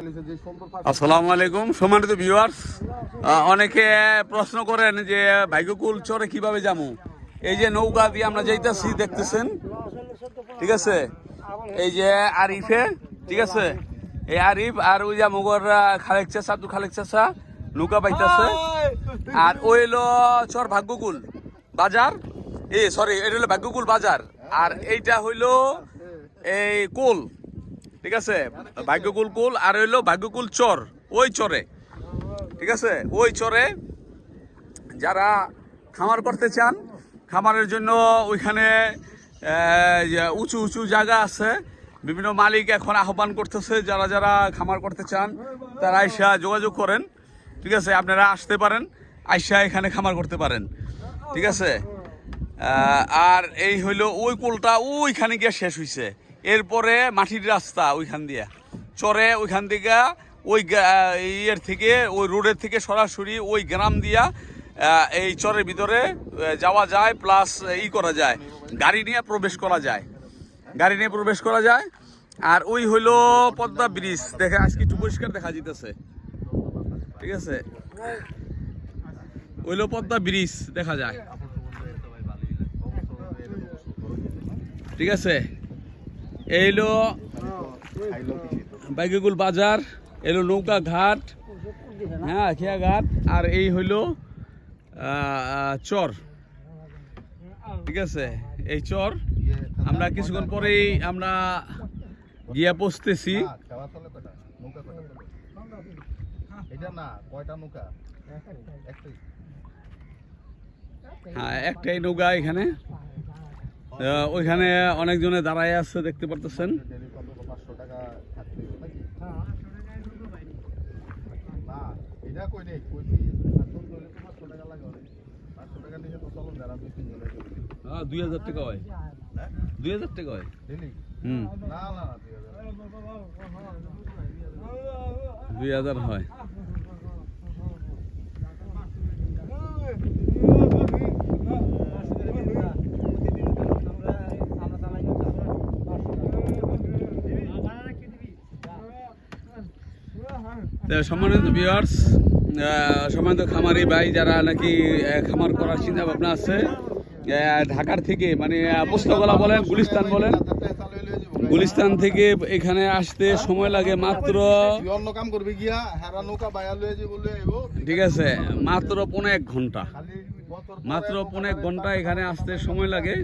আসসালামু আলাইকুম সম্মানিত ভিউয়ার্স, অনেকে প্রশ্ন করেন যে ভাগ্যকুল চরে কিভাবে যাবো। এই যে নৌকা দিয়ে আমরা যাইতেছি দেখতেছেন, ঠিক আছে। এই যে আরিফে, ঠিক আছে, এই আরিফ আর ওই যে মগর খালেক চাষা, আব্দুল খালেক চাষা নৌকা পাইতেছে। আর ওই হলো চর ভাগ্যকুল বাজার, সরি এটা হলো ভাগ্যকুল বাজার, আর এইটা হইলো এই কুল, ঠিক আছে, ভাগ্যকুল কুল। আর হইলো ভাগ্যকুল চর, ওই চরে, ঠিক আছে। ওই চরে যারা খামার করতে চান, খামারের জন্য ওইখানে উঁচু উঁচু জায়গা আছে। বিভিন্ন মালিক এখন আহ্বান করতেছে, যারা যারা খামার করতে চান তারা আইসা যোগাযোগ করেন, ঠিক আছে। আপনারা আসতে পারেন, আইসা এখানে খামার করতে পারেন, ঠিক আছে। আর এই হইলো ওই কুলটা ওইখানে গিয়ে শেষ হইছে। এরপরে মাটির রাস্তা ওইখান দিয়া চরে, ওইখান থেকে ওই ইয়ের থেকে, ওই রোডের থেকে সরাসরি ওই গ্রাম দিয়া এই চরের ভিতরে যাওয়া যায়, প্লাস করা যায়, গাড়ি নিয়ে প্রবেশ করা যায়, গাড়ি নিয়ে প্রবেশ করা যায়। আর ওই হইলো পদ্মা ব্রিজ, দেখে আজকে একটু পরিষ্কার দেখা যেতেছে, ঠিক আছে। ওইলো পদ্মা ব্রিজ দেখা যায়, ঠিক আছে। এইলো ভাগ্যকুল বাজার, এলো নৌকা ঘাট, হ্যাঁ খেয়া ঘাট। আর এই হইল চর, ঠিক আছে। এই চর আমরা কিছুক্ষণ পরেই আমরা গিয়া পৌঁছতেছি। হ্যাঁ একটাই নৌকা এখানে, ওইখানে অনেকজনে দাঁড়ায় আছে দেখতে পারতেছেন। হ্যাঁ 2000 টাকা হয়, 2000 টাকা হয়। হুম 2000 হয়। সম্মানিত ভিউয়ার্স, সম্মানিত খামারি ভাই যারা নাকি খামার করার চিন্তা ভাবনা আছে, ঢাকার থেকে মানে পোস্তগোলা বলেন, গুলিস্তান বলেন, গুলিস্তান থেকে এখানে আসতে সময় লাগে মাত্র, ঠিক আছে, মাত্র 1.5 ঘন্টা, মাত্র 1.5 ঘন্টা এখানে আসতে সময় লাগে।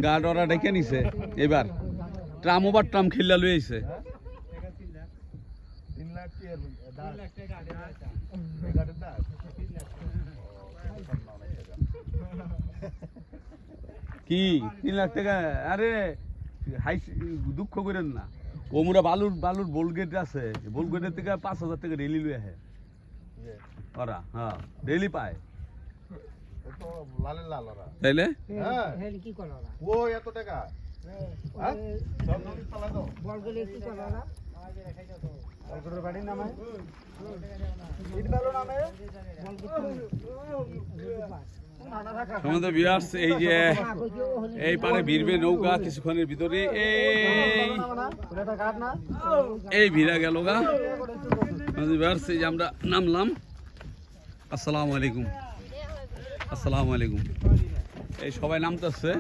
গার্ড ওরা ডেকে নিছে, এবার ট্রাম ওভার ট্রাম খিল্লা লই আইছে। কি 3 লাখ টাকা? আরে হাই দুঃখ করেন না, ওমরা বালুর বালুর বোলগেট আছে, বোলগেটের থেকে 5000 টাকা ডেলি লই আহে ওরা। হ্যাঁ ডেলি পায়, তাইলে এই যে এই পারে ভিড়বে নৌকা কিছুক্ষণের ভিতরে, এই ভিড়া গেল গা। এই যে আমরা নামলাম। আসসালামু আলাইকুম, আসসালামু আলাইকুম। এই সবাই নামতেছে,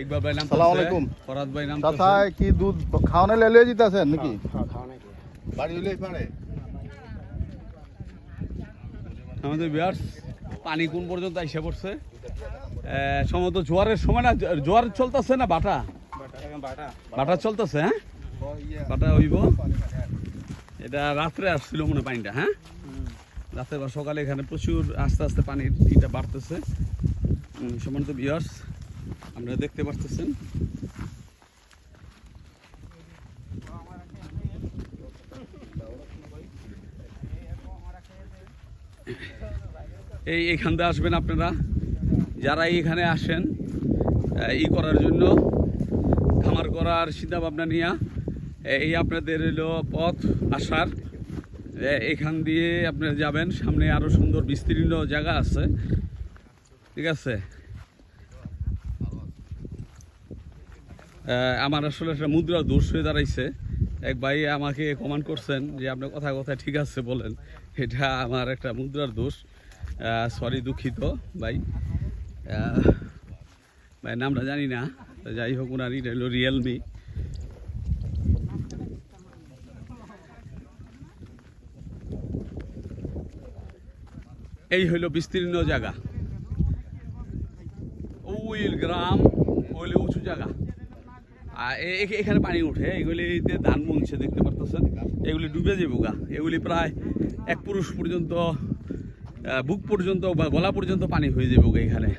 ইকবাল ভাই নামতেছে, ফরাদ ভাই নামতেছে। কি দুধ খাওয়ানো লেলে জিতাছেন নাকি? বাড়ি হইলেই পারে। আমাদের ভিউয়ার্স পানি কোন পর্যন্ত আইসা পড়ছে, সম্ভবত জোয়ারের সময় না, জোয়ার চলতেছে না বাটা, বাটা চলতেছে। হ্যাঁ বাটা হইব, এটা রাত্রে আসছিল মনে পানিটা। হ্যাঁ রাতে বা সকালে এখানে প্রচুর আস্তে আস্তে পানির ইটা বাড়তেছে। সম্মানিত ভিউয়ার্স আপনারা দেখতে পারতেছেন। এইখান দিয়ে আসবেন আপনারা, যারা এইখানে আসেন করার জন্য, খামার করার চিন্তা ভাবনা নিয়ে, এই আপনাদের হলো পথ আসার। এখান দিয়ে আপনারা যাবেন, সামনে আরো সুন্দর বিস্তীর্ণ জায়গা আছে, ঠিক আছে। আমার আসলে একটা মুদ্রা দোষ হয়ে দাঁড়াইছে। এক ভাই আমাকে কমেন্ট করছেন যে আপনার কথা কথা ঠিক আছে বলেন, এটা আমার একটা মুদ্রার দোষ। সরি, দুঃখিত ভাই। ভাই নামটা জানি না, যাই হোক ওনার এটা হলো রিয়েলমি। এই হইল বিস্তীর্ণ জায়গা, ওই গ্রাম হইলে উঁচু জায়গা। আর এখানে পানি উঠে, এগুলিতে ধান বুনছে দেখতে পারতেছেন, এগুলি ডুবে যাবো গা। এগুলি প্রায় এক পুরুষ পর্যন্ত, বুক পর্যন্ত বা গলা পর্যন্ত পানি হয়ে যাবে গা। এখানে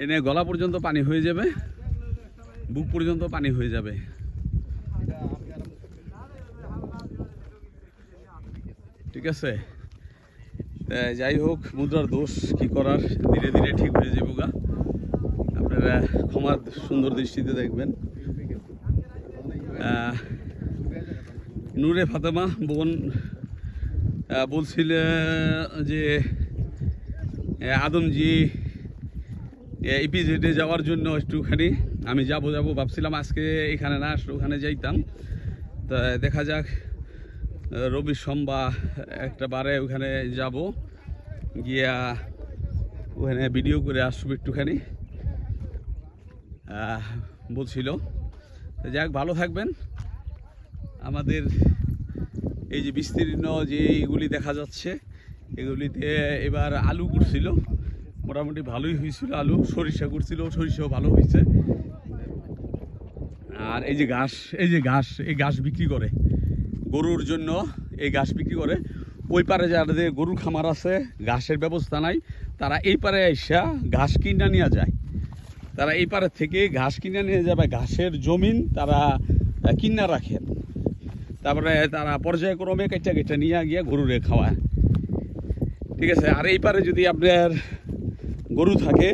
এনে গলা পর্যন্ত পানি হয়ে যাবে, বুক পর্যন্ত পানি হয়ে যাবে। ঠিক আছে, যাই হোক, মুদ্রার দোষ কি করার, ধীরে ধীরে ঠিক হয়ে যাবো গা। আপনারা ক্ষমার সুন্দর দৃষ্টিতে দেখবেন। নূরে ফাতেমা বোন বলছিল যে আদমজি ইপিজেডে যাওয়ার জন্য একটুখানি আমি যাব ভাবছিলাম, আজকে এখানে না আসলে ওখানে যাইতাম। তা দেখা যাক, রবি সোমবার একটা বারে ওখানে যাব, গিয়া ওখানে ভিডিও করে আসবো একটুখানি বলছিল। যাক, ভালো থাকবেন। আমাদের এই যে বিস্তীর্ণ যে এগুলি দেখা যাচ্ছে, এগুলিতে এবার আলু করছিল, মোটামুটি ভালোই হয়েছিল আলু। সরিষা করছিল, সরিষাও ভালো হয়েছে। আর এই যে ঘাস, এই ঘাস বিক্রি করে গরুর জন্য, এই ঘাস বিক্রি করে। ওই পারে যাদের গরুর খামার আছে, ঘাসের ব্যবস্থা নাই, তারা এই পারে এসা ঘাস কিনা নিয়ে যায়। তারা এই পারে থেকে ঘাস কিনে নিয়ে যাবে, ঘাসের জমিন তারা কিনা রাখেন, তারপরে তারা পর্যায়ক্রমে কেটে নিয়ে গিয়ে গরুরে খাওয়ায়। ঠিক আছে। আর এই পারে যদি আপনার গরু থাকে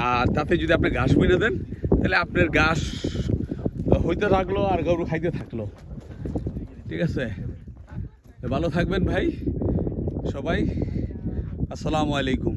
আর তাতে যদি আপনি ঘাস কিনে দেন, তাহলে আপনার ঘাস হইতে থাকলো আর গরু খাইতে থাকলো। ঠিক আছে, ভালো থাকবেন ভাই সবাই। আসসালামু আলাইকুম।